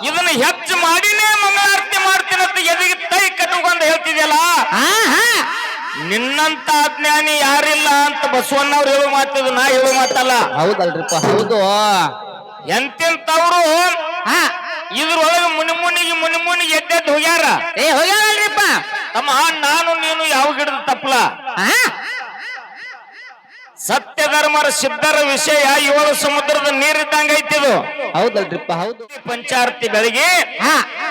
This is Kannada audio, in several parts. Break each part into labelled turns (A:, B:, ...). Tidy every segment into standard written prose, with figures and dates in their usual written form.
A: ಇದನ್ನ ಹೆಚ್ಚು ಮಾಡಿನೇ ಮಂಗಳಾರತಿ ಮಾಡ್ತೀನಿ ಅಂತ ಎದಿಗೆ ತೈ ಕಟ್ಟುಕೊಂಡ್ ಹೇಳ್ತಿದ್ಯಲ್ಲ, ನಿನ್ನಂತ ಅಜ್ಞಾನಿ ಯಾರಿಲ್ಲ ಅಂತ ಬಸವಣ್ಣವ್ರು ಹೇಳು ಮಾತಿದ್ದು, ನಾ ಹೇಳು ಮಾತಲ್ಲ.
B: ಹೌದಲ್ರಿಪ್ಪ, ಹೌದು.
A: ಎಂತೆಂತವ್ರು ಇದ್ರೊಳಗೆ ಮುನಿಮುನಿಗೆ ಎದ್ದೆದ್ದು ಹೋಗ್ಯಾರ.
B: ಹೋಗ್ಯಾರಲ್ರಿಪ್ಪ
A: ತಮ್ಮ, ನಾನು ನೀನು ಯಾವ ಗಿಡದ ತಪ್ಪಲ? ಸತ್ಯ ಧರ್ಮರ ಸಿದ್ಧರ ವಿಷಯ 7 ಸಮುದ್ರದ ನೀರಿದ್ದಂಗ ಐತಿದು.
B: ಹೌದಲ್ರಿಪ್ಪ, ಹೌದು.
A: ಪಂಚಾರತಿ ಬೆಳಗ್ಗೆ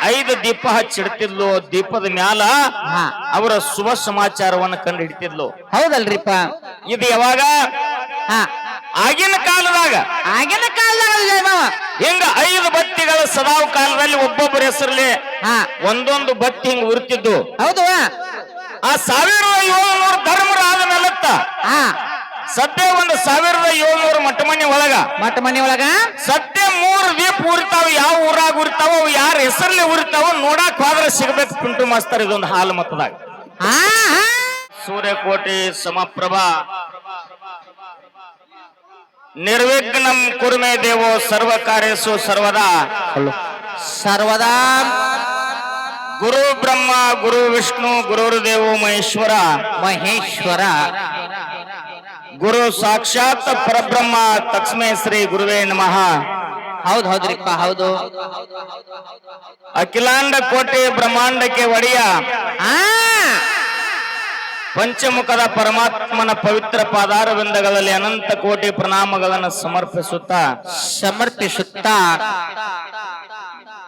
A: 5 ದೀಪ ಹಚ್ಚಿಡ್ತಿದ್ಲು. ದೀಪದ ಮ್ಯಾಲ ಅವರ ಶುಭ ಸಮಾಚಾರವನ್ನು ಕಂಡು ಹಿಡಿತಿದ್ಲು.
B: ಹೌದಲ್ರಿಪ್ಪ.
A: ಇದು ಯಾವಾಗ? ಆಗಿನ ಕಾಲದಾಗ ಹಿಂಗ 5 ಬತ್ತಿಗಳ ಸದಾವ ಕಾಲದಲ್ಲಿ ಒಬ್ಬೊಬ್ಬರ ಹೆಸರಲ್ಲಿ ಒಂದೊಂದು ಬತ್ತಿ ಹಿಂಗ ಉರ್ತಿದ್ದು.
B: ಹೌದು.
A: ಆ 1700 ಧರ್ಮರ ಆದ ಮೇಲತ್ತ ಸದ್ಯ 1700 ಮಠಮನಿ ಒಳಗ ಸದ್ಯ 3 ದೀಪ ಉರಿತಾವ. ಯಾವ ಊರಾಗ ಉರಿತಾವ, ಅವು ಯಾರ ಹೆಸರಲ್ಲಿ ಉರಿತಾವ ನೋಡಾಕ್ ಹೋದ್ರೆ ಸಿಗಬೇಕು ಪಿಂಟು ಮಾಸ್ತರ್ ಇದೊಂದು ಹಾಲು ಮತದಾಗ. ಸೂರ್ಯಕೋಟಿ ಸಮಪ್ರಭಾ ನಿರ್ವಿಘ್ನಂ ಕುರ್ಮೇ ದೇವೋ ಸರ್ವ ಕಾರ್ಯಸು ಸರ್ವದಾ. ಗುರು ಬ್ರಹ್ಮ ಗುರು ವಿಷ್ಣು ಗುರುರ್ದೇವೋ ಮಹೇಶ್ವರ ಗುರು ಸಾಕ್ಷಾತ್ ಪರಬ್ರಹ್ಮ ತಸ್ಮೈ ಶ್ರೀ ಗುರುವೇ ನಮಃ.
B: ಹೌದ್ರಿಪ್ಪ, ಹೌದು.
A: ಅಖಿಲಾಂಡ ಕೋಟಿ ಬ್ರಹ್ಮಾಂಡಕ್ಕೆ ಒಡೆಯ ಪಂಚಮುಖದ ಪರಮಾತ್ಮನ ಪವಿತ್ರ ಪಾದಾರವಿಂದಗಳಲ್ಲಿ ಅನಂತ ಕೋಟಿ ಪ್ರಣಾಮಗಳನ್ನು ಸಮರ್ಪಿಸುತ್ತಾ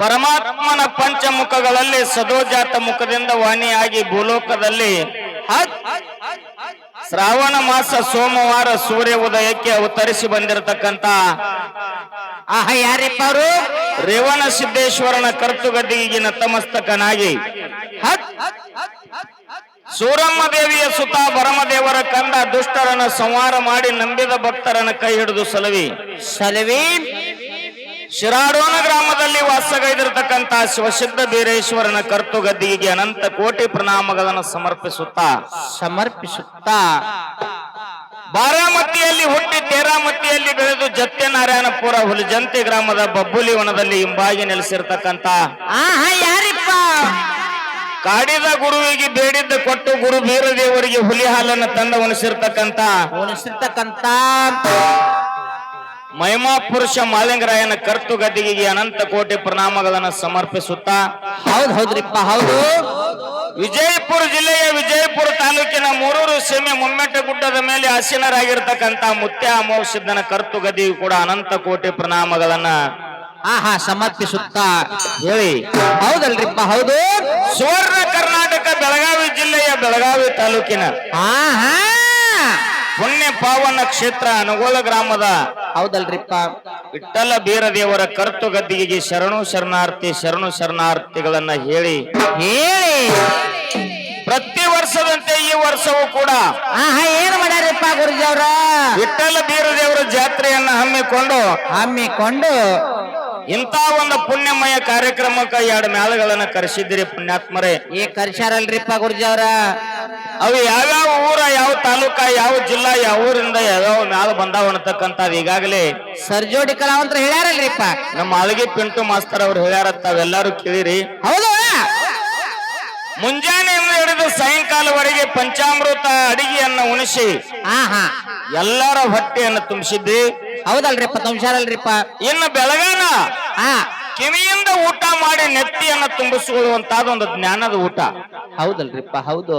A: ಪರಮಾತ್ಮನ ಪಂಚಮುಖಗಳಲ್ಲಿ ಸದೋಜಾತ ಮುಖದಿಂದ ವಾಣಿಯಾಗಿ ಭೂಲೋಕದಲ್ಲಿ ಶ್ರಾವಣ ಮಾಸ ಸೋಮವಾರ ಸೂರ್ಯ ಉದಯಕ್ಕೆ ಅವತರಿಸಿ ಬಂದಿರತಕ್ಕಂತ
B: ಯಾರಿಪ್ಪ ಅವರು?
A: ರೇವಣ ಸಿದ್ದೇಶ್ವರನ ಕರ್ತುಗದ್ದಿಗೆ ನತಮಸ್ತಕನಾಗಿ ಸೂರಮ್ಮ ದೇವಿಯ ಸುತ ಭರಮದೇವರ ಕಂದ ದುಷ್ಟರನ್ನ ಸಂಹಾರ ಮಾಡಿ ನಂಬಿದ ಭಕ್ತರನ್ನ ಕೈ ಹಿಡಿದು ಸಲವಿ ಶಿರಾಡೋಣ ಗ್ರಾಮದಲ್ಲಿ ವಾಸಗೈದಿರತಕ್ಕಂತ ಶಿವಸಿದ್ಧ ಬೀರೇಶ್ವರನ ಕರ್ತುಗದ್ದಿಗೆ ಅನಂತ ಕೋಟಿ ಪ್ರಣಾಮಗಳನ್ನು ಸಮರ್ಪಿಸುತ್ತಾ ಬಾರಾಮತಿಯಲ್ಲಿ ಹುಟ್ಟಿ ತೇರಾಮತಿಯಲ್ಲಿ ಬೆಳೆದು ಜತ್ತೆ ನಾರಾಯಣಪುರ ಹುಲಿಜಂತಿ ಗ್ರಾಮದ ಬಬ್ಬುಲಿ ವನದಲ್ಲಿ ಹಿಂಬಾಗಿ ನೆಲೆಸಿರ್ತಕ್ಕಂತ
B: ಯಾರಿಪ್ಪ?
A: ಕಾಡಿದ ಗುರುವಿಗೆ ಬೇಡಿದ್ದ ಕೊಟ್ಟು ಗುರು ಬೀರದೇವರಿಗೆ ಹುಲಿ ಹಾಲನ್ನು ತಂದ ಉಣಿಸಿರ್ತಕ್ಕಂತ ಮಹಿಮಾ ಪುರುಷ ಮಾಲಿಂಗರಾಯನ ಕರ್ತುಗದ್ದಿಗೆ ಅನಂತ ಕೋಟಿ ಪ್ರಣಾಮಗಳನ್ನು ಸಮರ್ಪಿಸುತ್ತಾ
B: ಹೌದ್ರಿಪ್ಪ, ಹೌದು.
A: ವಿಜಯಪುರ ಜಿಲ್ಲೆಯ ವಿಜಯಪುರ ತಾಲೂಕಿನ ಮೂರೂರು ಸೀಮೆ ಮುಮ್ಮೆಟ್ಟ ಗುಡ್ಡದ ಮೇಲೆ ಆಸೀನರಾಗಿರ್ತಕ್ಕಂತ ಮುತ್ಯ ಅಮೋಷಿದ್ದನ ಕರ್ತುಗದ್ದಿಗೂ ಕೂಡ ಅನಂತ ಕೋಟಿ ಪ್ರಣಾಮಗಳನ್ನ
B: ಸಮರ್ಪಿಸುತ್ತಾ
A: ಹೇಳಿ.
B: ಹೌದಲ್ರಿಪ್ಪ, ಹೌದು.
A: ಸುವರ್ಣ ಕರ್ನಾಟಕ ಬೆಳಗಾವಿ ಜಿಲ್ಲೆಯ ಬೆಳಗಾವಿ ತಾಲೂಕಿನ ಪುಣ್ಯ ಪಾವನ ಕ್ಷೇತ್ರ ಅನಗೋಳ ಗ್ರಾಮದ
B: ಹೌದಲ್ರಿಪ್ಪ
A: ವಿಠ್ಠಲ ಬೀರದೇವರ ಕರ್ತುಗದ್ದಿಗೆ ಶರಣು ಶರಣಾರ್ಥಿಗಳನ್ನ ಹೇಳಿ ಪ್ರತಿ ವರ್ಷದಂತೆ ಈ ವರ್ಷವೂ ಕೂಡ
B: ಏನು ಮಾಡ್ಯಾರಪ್ಪ ಗುರುಜಿ ಅವರ?
A: ವಿಠ್ಠಲ ಬೀರದೇವರ ಜಾತ್ರೆಯನ್ನ ಹಮ್ಮಿಕೊಂಡು ಇಂತ ಒಂದು ಪುಣ್ಯಮಯ ಕಾರ್ಯಕ್ರಮಕ್ಕೆ 2 ಮೇಳಗಳನ್ನ ಕರೆಸಿದ್ದೀರಿ ಪುಣ್ಯಾತ್ಮರೇ.
B: ಕರ್ಸ್ಯಾರಲ್ರಿಪ್ಪ ಗುರುಜಿ ಅವರ?
A: ಅವು ಯಾವ್ಯಾವ ಊರ, ಯಾವ ತಾಲೂಕ, ಯಾವ ಜಿಲ್ಲಾ, ಯಾವ ಊರಿಂದ ಯಾವ್ಯಾವ ಮ್ಯಾಲ ಬಂದಾವ ಅನ್ನತಕ್ಕಂಥದ್ದು ಈಗಾಗಲೇ
B: ಸರ್ಜೋಡಿ ಕಲಾವಂತರ ಹೇಳ್ಯಾರಲ್ರಿಪ್ಪ.
A: ನಮ್ಮ ಆಳ್ಗಿ ಪಿಂಟು ಮಾಸ್ತರ್ ಅವ್ರು ಹೇಳ್ಯಾರತ್ತ, ಅವೆಲ್ಲಾರು ಕೇಳಿರಿ.
B: ಹೌದು.
A: ಮುಂಜಾನೆಯಿಂದ ಹಿಡಿದು ಸಾಯಂಕಾಲವರೆಗೆ ಪಂಚಾಮೃತ ಅಡಿಗೆಯನ್ನ ಉಣಿಸಿ ಎಲ್ಲರ ಹೊಟ್ಟೆಯನ್ನು ತುಂಬಿಸಿದ್ರಿ.
B: ಹೌದಲ್ರಿಪ್ಪ, ತುಂಬಿಸಾರಲ್ರಿಪ್ಪ.
A: ಇನ್ನು ಬೆಳಗಾನ ಕಿವಿಯಿಂದ ಊಟ ಮಾಡಿ ನೆತ್ತಿಯನ್ನ ತುಂಬಿಸಿಕೊಳ್ಳುವಂತಾದ ಒಂದು ಜ್ಞಾನದ ಊಟ.
B: ಹೌದಲ್ರಿಪ್ಪ, ಹೌದು.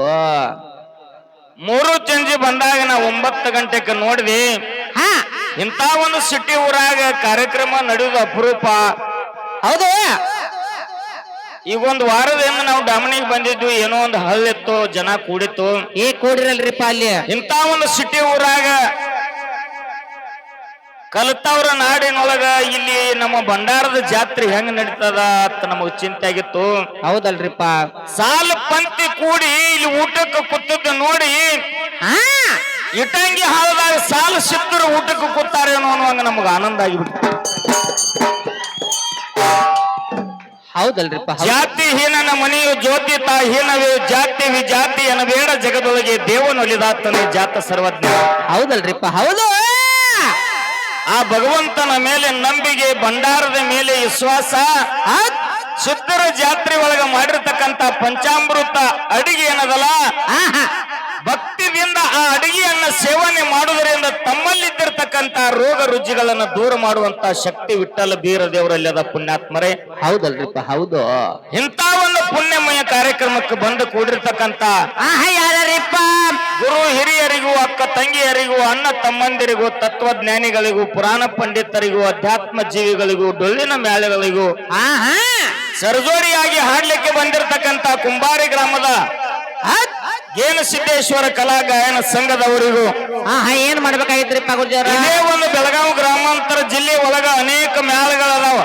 A: 3 ಚಂಜಿ ಬಂದಾಗ ನಾವು 9 ಗಂಟೆಗೆ ನೋಡಿದ್ವಿ. ಇಂತ ಒಂದು ಸಿಟಿ ಊರಾಗ ಕಾರ್ಯಕ್ರಮ ನಡೆಯುವುದು ಅಪರೂಪ.
B: ಹೌದು.
A: ಈಗ 1 ವಾರದಿಂದ ನಾವು ಡಾಮಣಿಗೆ ಬಂದಿದ್ವಿ. ಏನೋ ಒಂದು ಹಳ್ಳಿತ್ತು, ಜನ ಕೂಡಿತ್ತು.
B: ಕೂಡಿರಲ್ರಿಪ್ಪ ಅಲ್ಲಿ.
A: ಇಂತ ಒಂದು ಸಿಟಿ ಊರಾಗ ಕಲಿತವ್ರ ನಾಡಿನೊಳಗ ಇಲ್ಲಿ ನಮ್ಮ ಭಂಡಾರದ ಜಾತ್ರೆ ಹೆಂಗ್ ನಡೀತದ ಅಂತ ನಮಗ್ ಚಿಂತೆ ಆಗಿತ್ತು.
B: ಹೌದಲ್ರಿಪ್ಪ.
A: ಸಾಲು ಪಂಕ್ತಿ ಕೂಡಿ ಇಲ್ಲಿ ಊಟಕ್ಕೆ ಕೂತದ್ದು ನೋಡಿ ಇಟಂಗಿ ಹಾಳದಾಗ ಸಾಲು ಸಿದ್ಧರು ಊಟಕ್ಕೆ ಕೂತಾರೇನೋ ಅನ್ನುವಂಗ ನಮಗ ಆನಂದ ಆಗಿಬಿಟ್ಟು.
B: ಹೌದಲ್ರಿಪ್ಪ.
A: ಜಾತಿ ಹೀನನ ಮನೆಯು ಜ್ಯೋತಿ ತಾ ಹೀನವೇ ಜಾತಿ ವಿಜಾತಿ ಬೇಡ ಜಗದೊಳಗೆ ದೇವನೊಲಿದಾತನೇ ಜಾತ ಸರ್ವಜ್ಞ.
B: ಹೌದಲ್ರಿಪ್ಪ, ಹೌದು.
A: ಆ ಭಗವಂತನ ಮೇಲೆ ನಂಬಿಕೆ, ಭಂಡಾರದ ಮೇಲೆ ವಿಶ್ವಾಸ, ಸಿದ್ಧರ ಜಾತ್ರೆ ಒಳಗ ಮಾಡಿರ್ತಕ್ಕಂತ ಪಂಚಾಮೃತ ಅಡಿಗೆ ಏನದಲ್ಲ, ಭಕ್ತಿದಿಂದ ಆ ಅಡಿಗೆಯನ್ನ ಸೇವನೆ ಮಾಡುವುದರಿಂದ ತಮ್ಮಲ್ಲಿದ್ದಿರ್ತಕ್ಕಂತ ರೋಗ ರುಜಿಗಳನ್ನು ದೂರ ಮಾಡುವಂತ ಶಕ್ತಿ ವಿಠ್ಠಲ ಬೀರ ದೇವರಲ್ಲಿ ಅದ ಪುಣ್ಯಾತ್ಮರೇ.
B: ಹೌದಲ್ರಿಪ್ಪ, ಹೌದು.
A: ಇಂಥ ಒಂದು ಪುಣ್ಯಮಯ ಕಾರ್ಯಕ್ರಮಕ್ಕೆ ಬಂದು ಕೂಡಿರ್ತಕ್ಕಂತ
B: ಯಾರಿಪ್ಪ?
A: ಗುರು ಹಿರಿಯರಿಗೂ, ಅಕ್ಕ ತಂಗಿಯರಿಗೂ, ಅಣ್ಣ ತಮ್ಮಂದಿರಿಗೂ, ತತ್ವಜ್ಞಾನಿಗಳಿಗೂ, ಪುರಾಣ ಪಂಡಿತರಿಗೂ, ಅಧ್ಯಾತ್ಮ ಜೀವಿಗಳಿಗೂ, ಡೊಳ್ಳಿನ ಮೇಳೆಗಳಿಗೂ, ಸರ್ಜೋರಿಯಾಗಿ ಹಾಡ್ಲಿಕ್ಕೆ ಬಂದಿರತಕ್ಕಂತ ಕುಂಬಾರಿ ಗ್ರಾಮದ ಗೇನಸಿದ್ದೇಶ್ವರ ಕಲಾ ಗಾಯನ ಸಂಘದವರಿಗೂ,
B: ಏನ್ ಮಾಡ್ಬೇಕಾಗಿತ್ರಿಪ್ಪ ಗುರುಜಾರ?
A: ಇದೇ ಒಂದು ಬೆಳಗಾವಿ ಗ್ರಾಮಾಂತರ ಜಿಲ್ಲೆ ಒಳಗ ಅನೇಕ ಮೇಳಗಳದಾವ.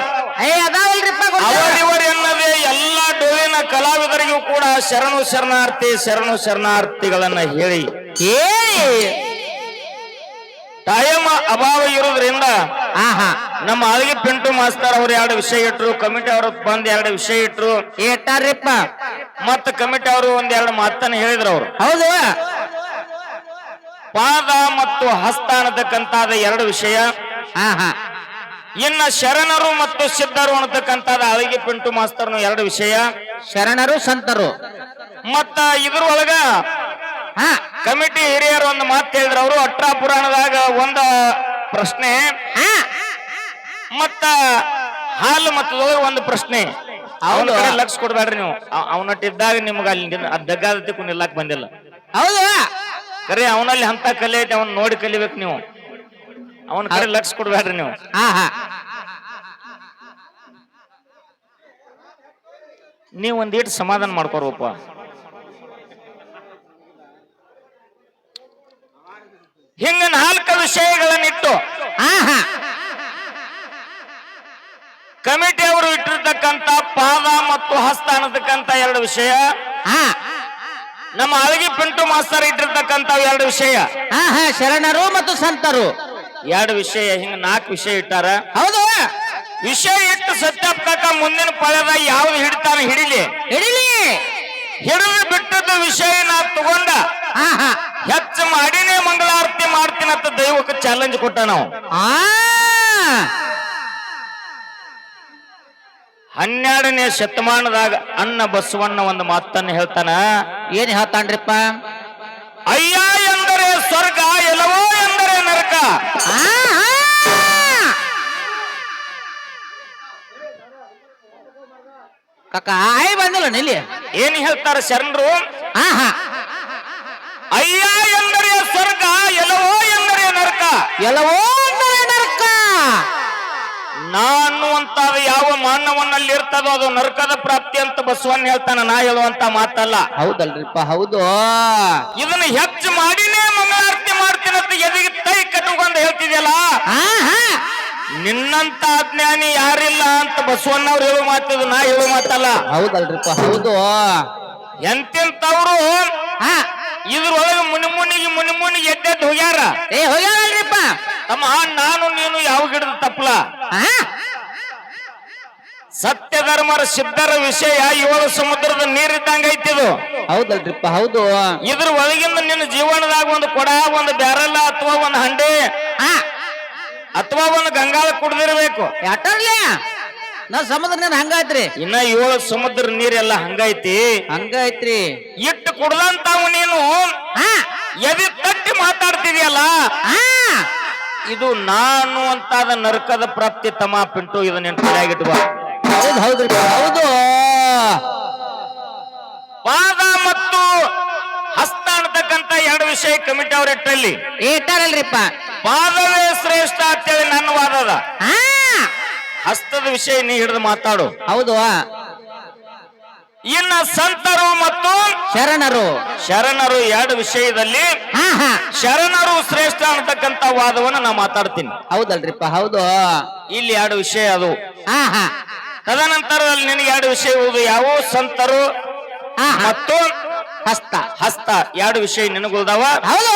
B: ಅದಾವಲ್ರಿಪ್ಪ
A: ಅವರಿವರು ಎನ್ನದೇ ಎಲ್ಲಾ ಡೊಳ್ಳಿನ ಕಲಾವಿದರಿಗೂ ಕೂಡ ಶರಣು ಶರಣಾರ್ಥಿ, ಶರಣು ಶರಣಾರ್ಥಿಗಳನ್ನ ಹೇಳಿ ಟೈಮ್ ಅಭಾವ ಇರೋದ್ರಿಂದ ನಮ್ಮ ಆಳ್ಗೆ ಪಿಂಟು ಮಾಸ್ತರ್ ಅವ್ರು 2 ವಿಷಯ ಇಟ್ರು, ಕಮಿಟಿ ಅವರು ಬಂದ್ 2 ವಿಷಯ ಇಟ್ರು,
B: ಏಟಾರಿಪ್ಪ.
A: ಮತ್ತ ಕಮಿಟಿ ಅವರು 1-2 ಮಾತನ್ನ ಹೇಳಿದ್ರು. ಅವರು
B: ಹೌದು.
A: ಪಾದ ಮತ್ತು ಹಸ್ತ ಅನ್ನತಕ್ಕಂತಾದ 2 ವಿಷಯ, ಇನ್ನ ಶರಣರು ಮತ್ತು ಸಿದ್ಧರು ಅನ್ನತಕ್ಕಂತಾದ ಆಳ್ಗೆ ಪಿಂಟು ಮಾಸ್ತರ್ನು 2 ವಿಷಯ,
B: ಶರಣರು ಸಂತರು.
A: ಮತ್ತ ಇದ್ರೊಳಗ ಕಮಿಟಿ ಹಿರಿಯರು ಒಂದು ಮಾತು ಹೇಳಿದ್ರು. ಅವರು ಅಟ್ರಾ ಪುರಾಣದಾಗ ಒಂದು ಪ್ರಶ್ನೆ, ಮತ್ತ ಹಾಲು ಮತ್ತು ಒಂದು ಪ್ರಶ್ನೆ. ಅವನ ಕಡೆ ಲಕ್ಷ ಕೊಡ್ಬೇಡ್ರಿ ನೀವು. ಅವನಟ್ಟಿದ್ದಾಗ ನಿಮ್ಗೆ ಅಲ್ಲಿ ದಗ್ಗಾದತಿ ನಿಲ್ಲಕ್ ಬಂದಿಲ್ಲ.
B: ಹೌದು.
A: ಕರೆ ಅವನಲ್ಲಿ ಅಂತ ಕಲೆ ಐತೆ, ಅವನ್ ನೋಡಿ ಕಲಿಬೇಕು ನೀವು. ಅವನ ಕಡೆ ಲಕ್ಷ ಕೊಡ್ಬೇಡ್ರಿ ನೀವು. ನೀವು ಒಂದೀಟ್ ಸಮಾಧಾನ ಮಾಡ್ಕೊರ್ವಪ್ಪ. ಹಿಂಗ 4 ವಿಷಯಗಳನ್ನಿಟ್ಟು ಕಮಿಟಿ ಅವರು ಇಟ್ಟಿರ್ತಕ್ಕಂತ ಪಾದ ಮತ್ತು ಹಸ್ತ ಅನ್ನತಕ್ಕಂತ 2 ವಿಷಯ, ನಮ್ಮ ಆಳ್ಗಿ ಪಿಂಟು ಮಾಸ್ತರ್ ಇಟ್ಟಿರ್ತಕ್ಕಂತ 2 ವಿಷಯ,
B: ಶರಣರು ಮತ್ತು ಸಂತರು
A: 2 ವಿಷಯ, ಹಿಂಗ 4 ವಿಷಯ ಇಟ್ಟಾರ.
B: ಹೌದು.
A: ವಿಷಯ ಇಟ್ಟು ಸತ್ಯಪ್ತಕ ಮುಂದಿನ ಪಳೆದ ಯಾವ್ದು ಹಿಡಿತಾನ ಹಿಡಿಲಿ, ಹಿಡಿದು ಬಿಟ್ಟದ ವಿಷಯ ನಾ ತಗೊಂಡ ಹೆಚ್ಚು ಮಾಡಿನೇ ಮಂಗಳಾರತಿ ಮಾಡ್ತೀನಂತ ದೈವಕ್ಕೆ ಚಾಲೆಂಜ್ ಕೊಟ್ಟ. ನಾವು 12ನೇ ಶತಮಾನದಾಗ ಅಣ್ಣ ಬಸವಣ್ಣ ಒಂದು ಮಾತನ್ನ ಹೇಳ್ತಾನ.
B: ಏನ್ ಹೇಳ್ತಾನ್ರಿಪ್ಪ?
A: ಅಯ್ಯ ಎಂದರೆ ಸ್ವರ್ಗ, ಎಲ್ಲವೋ ಎಂದರೆ ನರಕ.
B: ಕಾಕ ಆಯ್ ಬಂದಿಲ್ಲ ನಿಲ್ಲಿ.
A: ಏನ್ ಹೇಳ್ತಾರ ಶರಣರು? ಅಯ್ಯ ಎಂದರೆ ಸ್ವರ್ಗ, ಎಲ್ಲವೋ ಎಂದರೆ ನರಕ.
B: ಎಲ್ಲವೋ ಎಂದರೆ ನರಕ.
A: ನಾನು ಅಂತ ಯಾವ ಮಾನವನಲ್ಲಿ ಇರ್ತದೋ ಅದು ನರಕದ ಪ್ರಾಪ್ತಿ ಅಂತ ಬಸವಣ್ಣ ಹೇಳ್ತಾನ. ನಾ ಹೇಳುವಂತ ಮಾತಲ್ಲ.
B: ಹೌದಲ್ರಿಪ್ಪ, ಹೌದು.
A: ಇದನ್ನ ಹೆಚ್ಚು ಮಾಡಿನೇ ಮಂಗಳಾರತಿ ಮಾಡ್ತೀನಂತ ಎದಿಗೆ ತೈ ಕಟ್ಟುಕೊಂಡ್ ಹೇಳ್ತಿದ್ಯಲ್ಲ, ನಿನ್ನಂತ ಅಜ್ಞಾನಿ ಯಾರಿಲ್ಲ ಅಂತ ಬಸವಣ್ಣ ಅವ್ರು ಹೇಳೋ ಮಾತಿದ್, ನಾ ಹೇಳೋ ಮಾತಲ್ಲ.
B: ಹೌದಲ್ರಿಪ್ಪ, ಹೌದು.
A: ಎಂತೆಂತವ್ರು ಇದ್ರೊಳಗೆ ಮುನಿಮುನಿಗೆ ಎದ್ದೆದ್ದು ಹೋಗ್ಯಾರ.
B: ಹೋಗ್ಯಾರಲ್ರಿಪ್ಪ.
A: ತಮ್ಮ ನಾನು ನೀನು ಯಾವ ಗಿಡದ ತಪ್ಪಲ. ಸತ್ಯ ಧರ್ಮರ ಸಿದ್ಧರ ವಿಷಯ 7 ಸಮುದ್ರದ ನೀರಿದ್ದಂಗ ಐತಿದು.
B: ಹೌದಲ್ರಿಪ್ಪ, ಹೌದು.
A: ಇದ್ರ ಒಳಗಿಂದ ನಿನ್ನ ಜೀವನದಾಗ ಒಂದು ಕೊಡ, ಒಂದು ಬ್ಯಾರಲ್ಲ, ಅಥವಾ ಒಂದು ಹಂಡೆ, ಅಥವಾ ಒಂದು ಗಂಗಾಳ ಕುಡ್ದಿರ್ಬೇಕು.
B: ಯಾಟರ್ಲಿ ನಾ ಸಮುದ್ರ ನೀರ್ ಹಂಗೈತ್ರಿ.
A: ಇನ್ನ 7 ಸಮುದ್ರ ನೀರೆಲ್ಲ ಹಂಗೈತಿ.
B: ಹಂಗೈತ್ರಿ.
A: ಇಟ್ಟು ಕುಡ್ದಂತಾವು ನೀನು ಎದಿ ತಟ್ಟಿ ಮಾತಾಡ್ತಿದ್ಯಲ್ಲ, ಇದು ನಾನು ಅಂತಾದ ನರಕದ ಪ್ರಾಪ್ತಿ. ತಮ್ಮ ಪಿಂಟು, ಇದು ನಿನ್ ತಲೆಯಾಗಿಟ್ಟ.
B: ಹೌದು, ಹೌದ್ರಿಪ್ಪ, ಹೌದು.
A: ಪಾದ ಮತ್ತು ಹಸ್ತ ಅನ್ನತಕ್ಕಂತ 2 ವಿಷಯ ಕಮಿಟಿ ಅವ್ರ ಇಟ್ಟಲ್ಲಿ
B: ಇಟ್ಟಾರಲ್ರಿಪ್ಪ.
A: ಪಾದವೇ ಶ್ರೇಷ್ಠ ಅಂತೇಳಿ ನನ್ನ ವಾದದ. ಹಸ್ತದ ವಿಷಯ ನೀ ಹಿಡಿದು ಮಾತಾಡು.
B: ಹೌದು.
A: ಇನ್ನ ಸಂತರು ಮತ್ತು
B: ಶರಣರು
A: 2 ವಿಷಯದಲ್ಲಿ ಶರಣರು ಶ್ರೇಷ್ಠ ಅನ್ನತಕ್ಕಂತ ವಾದವನ್ನು ನಾ ಮಾತಾಡ್ತೀನಿ.
B: ಹೌದಲ್ರಿಪ್ಪ, ಹೌದು.
A: ಇಲ್ಲಿ 2 ವಿಷಯ ಅದು. ತದನಂತರದಲ್ಲಿ ನಿನಗೆ 2 ವಿಷಯ ಇರುವುದು. ಯಾವ ಸಂತರು ಮತ್ತು ಹಸ್ತ 2 ವಿಷಯ ನಿನಗುಳ್ದಾವ.
B: ಹೌದು.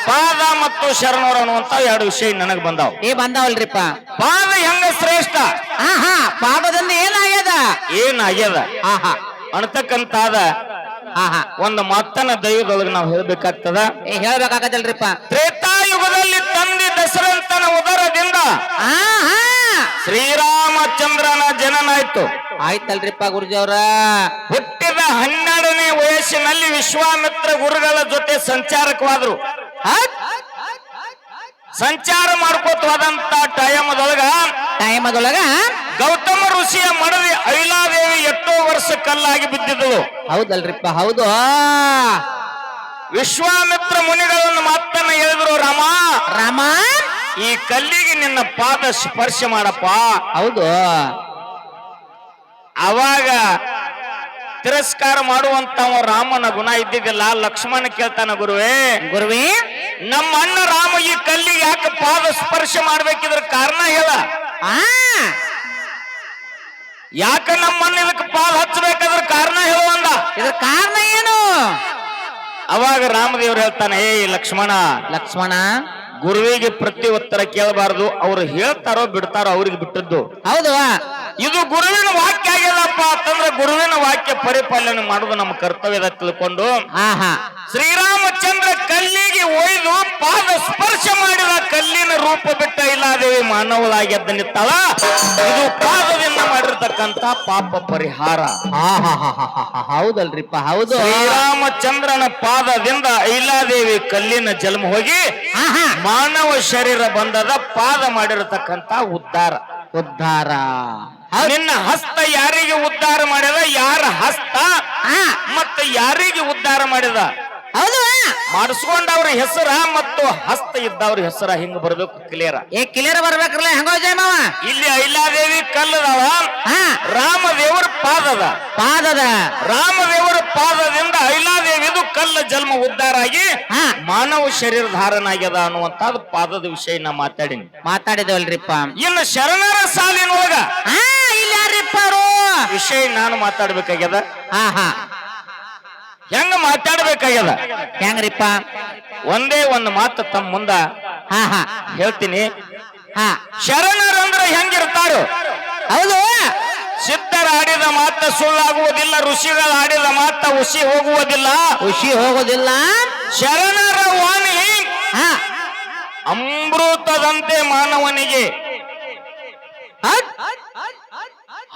A: ಪಾದ ಮತ್ತು ಶರಣರು ಅನ್ನುವಂತ 2 ವಿಷಯ ನನಗ್ ಬಂದಾವ.
B: ಬಂದಾವಲ್ರಿಪ್ಪ.
A: ಪಾದ ಹೆಂಗ ಶ್ರೇಷ್ಠ,
B: ಪಾದದಿಂದ
A: ಏನಾಗ್ಯದ ಅನ್ನತಕ್ಕಂತಾದ ಒಂದು ಮಾತನ್ನ ದೈವದೊಳಗೆ ನಾವು ಹೇಳ್ಬೇಕಾಗ್ತದ.
B: ಹೇಳ್ಬೇಕಾಗತ್ತಲ್ರಿಪ್ಪ.
A: ತ್ರೇತಾಯುಗದಲ್ಲಿ ತಂದಿದ್ದ ದಶರಥನ ಉದರದಿಂದ
B: ಹಾ ಹಾ
A: ಶ್ರೀರಾಮಚಂದ್ರನ ಜನನಾಯ್ತು.
B: ಆಯ್ತಲ್ರಿಪ್ಪ ಗುರುಜಿ ಅವ್ರ.
A: ಹುಟ್ಟಿದ 12ನೇ ವಯಸ್ಸಿನಲ್ಲಿ ವಿಶ್ವಾಮಿತ್ರ ಗುರುಗಳ ಜೊತೆ ಸಂಚಾರಕವಾದ್ರು. ಸಂಚಾರ ಮಾಡ್ಕೋತ ಹೋದಂತ ಟೈಮದೊಳಗ ಗೌತಮ ಋಷಿಯ ಮಡದಿ ಐಲಾದೇವಿ ಎಷ್ಟೋ ವರ್ಷ ಕಲ್ಲಾಗಿ ಬಿದ್ದಿದ್ದಳು.
B: ಹೌದಲ್ರಿಪ್ಪ ಹೌದು.
A: ವಿಶ್ವಾಮಿತ್ರ ಮುನಿಗಳನ್ನು ಮಾತನ್ನ ಹೇಳಿದ್ರು, ರಾಮ
B: ರಾಮ
A: ಈ ಕಲ್ಲಿಗೆ ನಿನ್ನ ಪಾದ ಸ್ಪರ್ಶ ಮಾಡಪ್ಪ.
B: ಹೌದು.
A: ಅವಾಗ ತಿರಸ್ಕಾರ ಮಾಡುವಂತ ರಾಮನ ಗುಣ ಇದ್ದಿದ್ದಿಲ್ಲ. ಲಕ್ಷ್ಮಣ ಕೇಳ್ತಾನ, ಗುರುವೇ ನಮ್ಮ ಅಣ್ಣ ರಾಮ ಈ ಕಲ್ಲಿಗೆ ಯಾಕೆ ಪಾದ ಸ್ಪರ್ಶ ಮಾಡ್ಬೇಕಿದ್ರ ಕಾರಣ ಹೇಳ. ಯಾಕ ನಮ್ಮ ಅಣ್ಣ ಇದಕ್ಕೆ ಪಾದ ಹಚ್ಚಬೇಕಾದ್ರ ಕಾರಣ ಹೇಳುವಂದ.
B: ಇದ್ರ ಕಾರಣ ಏನು?
A: ಅವಾಗ ರಾಮದೇವ್ರು ಹೇಳ್ತಾನೆ, ಏ ಲಕ್ಷ್ಮಣ ಗುರುವಿಗೆ ಪ್ರತಿ ಉತ್ತರ ಕೇಳಬಾರದು. ಅವ್ರು ಹೇಳ್ತಾರೋ ಬಿಡ್ತಾರೋ ಅವ್ರಿಗೆ ಬಿಟ್ಟದ್ದು.
B: ಹೌದು.
A: ಇದು ಗುರುವಿನ ವಾಕ್ಯ ಆಗ್ಯದಪ್ಪ ಅಂತಂದ್ರೆ ಗುರುವಿನ ವಾಕ್ಯ ಪರಿಪಾಲನೆ ಮಾಡುದು ನಮ್ಮ ಕರ್ತವ್ಯದ ತಿಳ್ಕೊಂಡು ಶ್ರೀರಾಮಚಂದ್ರ ಕಲ್ಲಿಗೆ ಒಯ್ದು ಪಾದ ಸ್ಪರ್ಶ ಮಾಡಿದ ಕಲ್ಲಿನ ರೂಪ ಬಿಟ್ಟ ಇಲ್ಲಾದೇವಿ ಮಾನವಳಾಗ್ಯದ್ದ ನಿತ್ತಾಳ. ಇದು ಪಾದದಿಂದ ಮಾಡಿರ್ತಕ್ಕಂತ ಪಾಪ ಪರಿಹಾರ.
B: ಹೌದಲ್ರಿಪ್ಪ ಹೌದು.
A: ಶ್ರೀರಾಮಚಂದ್ರನ ಪಾದದಿಂದ ಐಲಾದೇವಿ ಕಲ್ಲಿನ ಜನ್ಮ ಹೋಗಿ ಮಾನವ ಶರೀರ ಬಂದದ ಪಾದ ಮಾಡಿರತಕ್ಕಂತ ಉದ್ಧಾರ. ನಿನ್ನ ಹಸ್ತ ಯಾರಿಗೆ ಉದ್ಧಾರ ಮಾಡಿದ, ಯಾರ ಹಸ್ತ ಮತ್ತೆ ಯಾರಿಗೆ ಉದ್ಧಾರ ಮಾಡಿದ
B: ಹೌದು.
A: ಮಾಡಿಸ್ಕೊಂಡವ್ರ ಹೆಸರ ಮತ್ತು ಹಸ್ತ ಇದ್ದವ್ರ ಹೆಸರ ಹಿಂಗ ಬರ್ಬೇಕು ಕ್ಲಿಯರ್.
B: ಕ್ಲಿಯರ್ ಬರ್ಬೇಕ್ರಲ್ಲ ಹೆಂಗೋ ಜಯ ಮಾವ.
A: ಇಲ್ಲಿ ಐಲಾದೇವಿ ಕಲ್ಲದವ, ರಾಮದೇವರ ಪಾದದ ರಾಮದೇವರ ಪಾದದಿಂದ ಐಲಾದೇವಿದು ಕಲ್ಲ ಜನ್ಮ ಉದ್ಧಾರ ಆಗಿ ಮಾನವ ಶರೀರ ಧಾರಣ ಆಗ್ಯದ ಅನ್ನುವಂತದ್ದು ಪಾದದ ವಿಷಯ ನಾ
B: ಮಾತಾಡಿದವಲ್ರಿಪ್ಪ.
A: ಇನ್ನು ಶರಣರ ಸಾಲಿನೊಳಗ
B: ಇಲ್ಲಿ ಯಾರಿಪ್ಪ ಅವರು
A: ವಿಷಯ ನಾನು ಮಾತಾಡ್ಬೇಕಾಗ್ಯದ. ಹೆಂಗ ಮಾತಾಡ್ಬೇಕಾಗ್ಯದ
B: ಹೆಂಗ್ರಿಪ್ಪ?
A: ಒಂದೇ ಒಂದು ಮಾತು ತಮ್ಮ ಮುಂದ ಹೇಳ್ತೀನಿ. ಶರಣರಂದ್ರ ಹೆಂಗಿರ್ತಾರೋ
B: ಹೌದು.
A: ಸಿದ್ಧರ ಆಡಿದ ಮಾತ ಸುಳ್ಳಾಗುವುದಿಲ್ಲ, ಋಷಿಗಳ ಆಡಿದ ಮಾತ ಹುಸಿ ಹೋಗುವುದಿಲ್ಲ. ಶರಣರ ವಾಣಿ ಅಮೃತದಂತೆ ಮಾನವನಿಗೆ.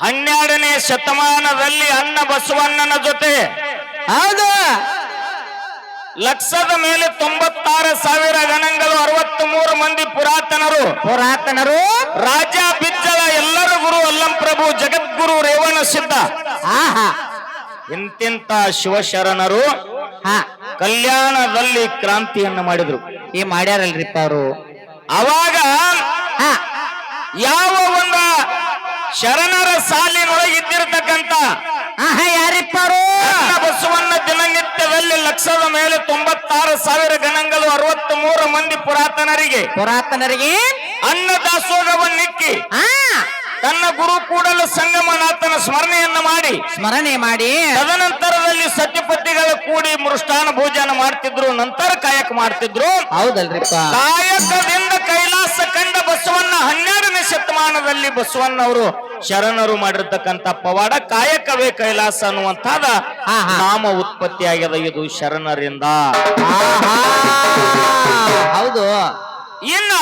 A: 12ನೇ ಶತಮಾನದಲ್ಲಿ ಅಣ್ಣ ಬಸವಣ್ಣನ ಜೊತೆ
B: ಹೌದು
A: ಲಕ್ಷದ ಮೇಲೆ 96,000 ಗಣಗಳು, 63 ಮಂದಿ ಪುರಾತನರು, ರಾಜ ಬಿಜ್ಜಳ, ಎಲ್ಲರ ಗುರು ಅಲ್ಲಂಪ್ರಭು, ಜಗದ್ಗುರು ರೇವಣ ಸಿದ್ಧ, ಇಂತಿಂತ ಶಿವಶರಣರು ಕಲ್ಯಾಣದಲ್ಲಿ ಕ್ರಾಂತಿಯನ್ನು ಮಾಡಿದ್ರು.
B: ಮಾಡ್ಯಾರಲ್ರಿಪ್ಪ ಅವರು.
A: ಅವಾಗ ಯಾವ ಒಂದು ಶರಣರ ಸಾಲಿನೊಳಗೆ ಇದ್ದಿರತಕ್ಕಂತ
B: ಯಾರಿಪ್ಪ ಅವರು?
A: ಬಸವಣ್ಣ ದಿನನಿತ್ಯದಲ್ಲಿ ಲಕ್ಷದ ಮೇಲೆ 96,000 ಗಣಗಳು, 63 ಮಂದಿ ಪುರಾತನರಿಗೆ ಅನ್ನದಾಸೋಹವನ್ನಿಕ್ಕಿ ತನ್ನ ಗುರು ಕೂಡಲ ಸಂಗಮನಾಥನ ಸ್ಮರಣೆ ಮಾಡಿ ತದನಂತರದಲ್ಲಿ ಸತ್ಯಪತಿಗಳ ಕೂಡಿ ಮೃಷ್ಟಾನ ಭೋಜನ ಮಾಡ್ತಿದ್ರು. ನಂತರ ಕಾಯಕ ಮಾಡ್ತಿದ್ರು.
B: ಹೌದಲ್ರಿಪ್ಪ.
A: ಕಾಯಕದಿಂದ ಕೈಲಾಸ ಕಂಡ ಬಸವಣ್ಣ 12ನೇ ಶತಮಾನದಲ್ಲಿ ಬಸವಣ್ಣವರು ಶರಣರು ಮಾಡಿರ್ತಕ್ಕಂಥ ಪವಾಡ ಕಾಯಕವೇ ಕೈಲಾಸ ಅನ್ನುವಂತಾದ ನಾಮ ಉತ್ಪತ್ತಿ ಆಗ್ಯದ. ಇದು ಶರಣರಿಂದ.
B: ಹೌದು.
A: ಇನ್ನ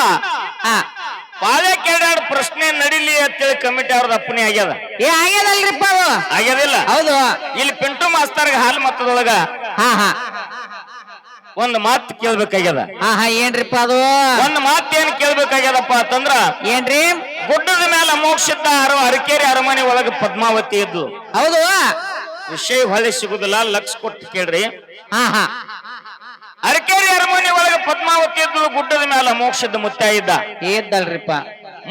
A: ಪಾಳ್ಯಕ್ಕೆರಡು ಪ್ರಶ್ನೆ ನಡಿಲಿ ಅಂತೇಳಿ ಕಮಿಟಿ ಅವ್ರದ್ದು ಅಪ್ಪಣೆ ಆಗ್ಯದ.
B: ಆಗ್ಯದಲ್ರಿಪ್ಪ?
A: ಆಗ್ಯದಿಲ್ಲ.
B: ಹೌದು.
A: ಇಲ್ಲಿ ಪಿಂಟು ಮಾಸ್ತರ್ಗ ಹಾಲು ಮತದೊಳಗ ಒಂದು ಮಾತು ಕೇಳ್ಬೇಕಾಗ್ಯದ.
B: ಏನ್ರಿಪ್ಪ ಅದು?
A: ಒಂದು ಮಾತೇನ್ ಕೇಳ್ಬೇಕಾಗ್ಯದಪ್ಪ ಅಂತಂದ್ರ
B: ಏನ್ರಿ?
A: ಗುಡ್ಡದ ಮೇಲೆ ಮೋಕ್ಷಿದ್ದ ಅರಕೇರಿ ಅರಮನೆ ಒಳಗ ಪದ್ಮಾವತಿ ಇದ್ದು.
B: ಹೌದು.
A: ವಿಷಯ ಹೊಳೆ ಸಿಗುದಿಲ್ಲ, ಲಕ್ಷ ಕೊಟ್ಟು ಕೇಳ್ರಿ. ಅರಕೇರಿ ಅರಮನೆ ಒಳಗ ಪದ್ಮಾವತಿ ಇದ್ದು, ಗುಡ್ಡದ ಮೇಲೆ ಮೋಕ್ಷದ ಮುತ್ತ
B: ಇದ್ದಲ್ರಿಪ್ಪ.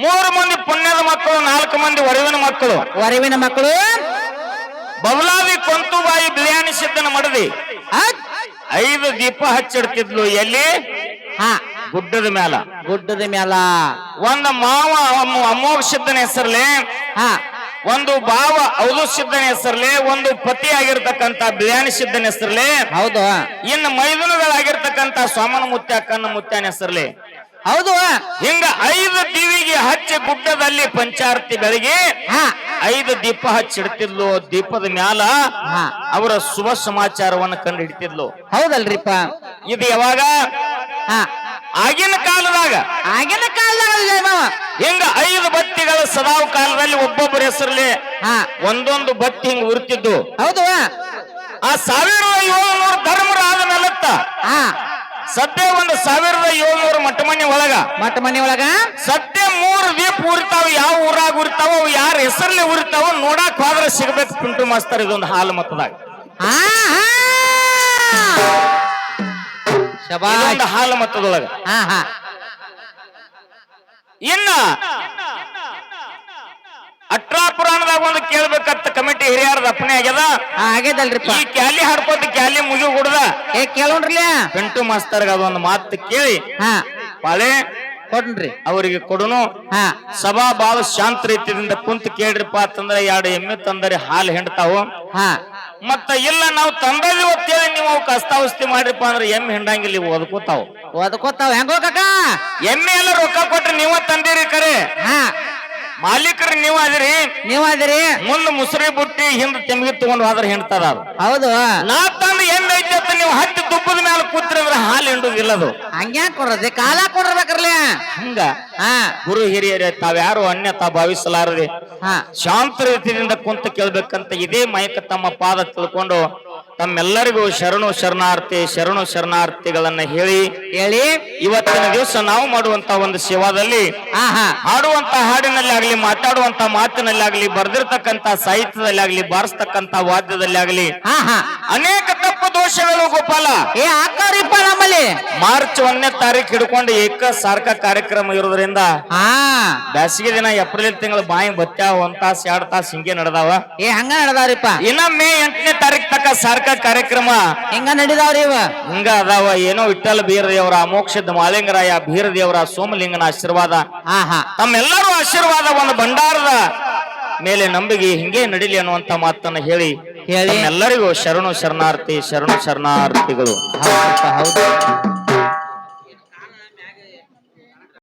A: 3 ಮಂದಿ ಪುಣ್ಯದ ಮಕ್ಕಳು, 4 ಮಂದಿ ವರವಿನ ಮಕ್ಕಳು. ಬಬಲಾದಿ ಕೊಂತುಬಾಯಿ ಬಿಳಿಯಾನಿ ಸಿದ್ದನ ಮಡದಿ 5 ದೀಪ ಹಚ್ಚಿಡ್ತಿದ್ಲು. ಎಲ್ಲಿ? ಗುಡ್ಡದ ಮ್ಯಾಲ. ಒಂದು ಮಾವ ಅಮೋಘ ಸಿದ್ದನ ಹೆಸರ್ಲೆ, ಒಂದು ಭಾವ ಅವಧು ಸಿದ್ದನ ಹೆಸರ್ಲೆ, ಒಂದು ಪತಿ ಆಗಿರ್ತಕ್ಕಂತ ಬಿಳಿಯಾನಿ ಸಿದ್ದನ ಹೆಸರ್ಲೆ.
B: ಹೌದು.
A: ಇನ್ನು ಮೈದುನಗಳಾಗಿರ್ತಕ್ಕಂತ ಸೋಮನ ಮುತ್ಯ, ಕನ್ನ ಮುತ್ಯನ ಹೆಸರ್ಲೆ.
B: ಹೌದು.
A: ಹಿಂಗ 5 ದೀವಿಗೆ ಹಚ್ಚಿ ಗುಡ್ಡದಲ್ಲಿ ಪಂಚಾರತಿ ಬೆಳಗ್ಗೆ 5 ದೀಪ ಹಚ್ಚಿಡ್ತಿದ್ಲು. ದೀಪದ ಮ್ಯಾಲ ಅವರ ಶುಭ ಸಮಾಚಾರವನ್ನು ಕಂಡು ಹಿಡಿತಿದ್ಲು.
B: ಹೌದಲ್ರಿಪ್ಪ.
A: ಇದು ಯಾವಾಗ?
B: ಆಗಿನ ಕಾಲದಾಗ
A: ಹಿಂಗ 5 ಬತ್ತಿಗಳ ಸದಾವ ಕಾಲದಲ್ಲಿ ಒಬ್ಬೊಬ್ಬರ ಹೆಸರಲ್ಲಿ ಒಂದೊಂದು ಬತ್ತಿ ಹಿಂಗ ಉರ್ತಿದ್ದು.
B: ಹೌದು.
A: ಆ 1700 ಧರ್ಮರಾದ ನಲತ್ತ ಸದ್ಯ 1700
B: ಮಠಮನಿ ಒಳಗ
A: ಸದ್ಯ 3 ದೀಪ ಉರಿತಾವ. ಯಾವ ಊರಾಗ ಉರಿತಾವ, ಅವು ಯಾರ ಹೆಸರಲ್ಲಿ ಉರಿತಾವ ನೋಡಾಕ್ ಹೋದ್ರೆ ಸಿಗ್ಬೇಕು ಪಿಂಟು ಮಾಸ್ತರ್ ಇದೊಂದು ಹಾಲು ಮತದಾಗ. ಇದೊಂದು ಹಾಲು ಮತದೊಳಗ. ಇನ್ನ ಅಟ್ರಾ ಪುರಾಣದಾಗ ಒಂದು ಕೇಳ್ಬೇಕಂತ ಕಮಿಟಿ ಹಿರಿಯರದ ಅಪ್ಪಣೆ ಆಗ್ಯದ.
B: ಆಗ್ಯದಲ್ರಿಪ್ಪ.
A: ಈ ಕ್ಯಾಲಿ ಹಾಡ್ಕೋತ ಕ್ಯಾಲಿ ಮುಗಿ ಹುಡ್ದ
B: ಕೇಳೋಣ್ರಲ್ಲ
A: ಪಿಂಟು ಮಾಸ್ತರ್ಗ ಅದೊಂದು ಮಾತು ಕೇಳಿ ಪಾಳೆ
B: ಕೊಡ್ರಿ
A: ಅವರಿಗೆ ಕೊಡುನು. ಸಭಾ ಬಾಳ ಶಾಂತ ರೀತಿಯಿಂದ ಕುಂತ ಕೇಳ್ರಿಪ್ಪ ಅಂತಂದ್ರೆ 2 ಎಮ್ಮೆ ತಂದರೆ ಹಾಲು ಹಿಂಡ್ತಾವು. ಮತ್ತ ಇಲ್ಲ ನಾವು ತಂದದಿ ಹೊತ್ತೇಳಿ ನೀವು ಅವಕ್ಕೆ ಅಸ್ತಾವಸ್ತಿ ಮಾಡ್ರಿಪ್ಪ ಅಂದ್ರೆ ಎಮ್ಮೆ ಹಿಂಡಂಗಿಲ್ಲ, ಇವು
B: ಓದ್ಕೋತಾವ ಹೆಂಗೋ ಕಾಕ.
A: ಎಮ್ಮೆ ಎಲ್ಲ ರೊಕ್ಕ ಕೊಟ್ರೆ ನೀವ ತಂದಿರಿ ಕರೆ, ಮಾಲೀಕರು ನೀವ್ ಅದಿರಿ. ಮುಂದ್ ಮುಸ್ರಿ ಬುಟ್ಟಿ ಹಿಂದ್ ತೆಮ್ಗಿ ತಗೊಂಡು ಹೋದ್ರೆ ಹಿಂಡ್ತದ ಅದು.
B: ಹೌದು.
A: ನಾ ತಂದು ಎಮ್ಮೆ ಐತೆ ಅಂತ ನೀವು ಹತ್ತಿ ತುಪ್ಪದ ಮೇಲೆ ಕೂತ್ರಂದ್ರೆ ಹಾಲು ಹಿಂಡುದಿಲ್ಲ ಅದು.
B: ಹಂಗ್ಯಾಕ್ ಕೊಡ್ರದೆ ಕಾಲ ಕೊಡ್ರಬೇಕ್ರಲ್ಲ.
A: ಹಂಗ ಗುರು ಹಿರಿಯರೇ ತಾವ್ಯಾರು ಅನ್ಯತಾ ಭಾವಿಸಲಾರದೆ ಶಾಂತ ರೀತಿಯಿಂದ ಕುಂತ ಕೇಳ್ಬೇಕಂತ ಇದೇ ಮೈಕ ತಮ್ಮ ಪಾದ ತಿಳ್ಕೊಂಡು ತಮ್ಮೆಲ್ಲರಿಗೂ ಶರಣು ಶರಣಾರ್ಥಿಗಳನ್ನ ಹೇಳಿ ಇವತ್ತಿನ ದಿವಸ ನಾವು ಮಾಡುವಂತ ಒಂದು ಸೇವಾದಲ್ಲಿ ಹಾಡುವಂತ ಹಾಡಿನಲ್ಲಿ ಆಗ್ಲಿ, ಮಾತಾಡುವಂತ ಮಾತಿನಲ್ಲಿ ಆಗ್ಲಿ, ಬರ್ದಿರ್ತಕ್ಕಂತ ಸಾಹಿತ್ಯದಲ್ಲಿ ಆಗ್ಲಿ, ಬಾರಿಸ್ತಕ್ಕಂತ ವಾದ್ಯದಲ್ಲಿ ಆಗ್ಲಿ ಅನೇಕ ತಪ್ಪು ದೋಷಗಳು ಗೋಪಾಲ
B: ನಮ್ಮಲ್ಲಿ
A: ಮಾರ್ಚ್ 1ನೇ ತಾರೀಕು ಹಿಡ್ಕೊಂಡು ಸಾರ್ಕ ಕಾರ್ಯಕ್ರಮ ಇರೋದ್ರಿಂದ ಬ್ಯಾಸಿಗೆ ದಿನ ಏಪ್ರಿಲ್ ತಿಂಗಳು ಬಾಯಿ ಬತ್ತ್ಯಾವ 1 ತಾಸು 2 ತಾಸು ಹಿಂಗೆ ನಡೆದಾವ.
B: ಹಂಗ ನಡೆದಾವ್ರಿಪ್ಪ.
A: ಇನ್ನ ಮೇ 8ನೇ ತಾರೀಕು ತಕ್ಕ ಸಾರ್ಕ ಕಾರ್ಯಕ್ರಮ
B: ಹಿಂಗ ನಡಿದಾವ್ರಿ.
A: ಹಿಂಗ ಅದಾವ. ಏನೋ ವಿಠ್ಠಲ ಬೀರದೇವರ, ಅಮೋಕ್ಷದ ಮಾಲಿಂಗರಾಯ ಬೀರದೇವರ, ಸೋಮಲಿಂಗನ ಆಶೀರ್ವಾದ, ತಮ್ಮೆಲ್ಲರೂ ಆಶೀರ್ವಾದ ಒಂದು ಭಂಡಾರದ ಮೇಲೆ ನಂಬಿಕೆ ಹಿಂಗೆ ನಡಿಲಿ ಅನ್ನುವಂತ ಮಾತನ್ನ ಹೇಳಿ ಎಲ್ಲರಿಗೂ ಶರಣಾರ್ಥಿಗಳು.
B: ಹೌದು.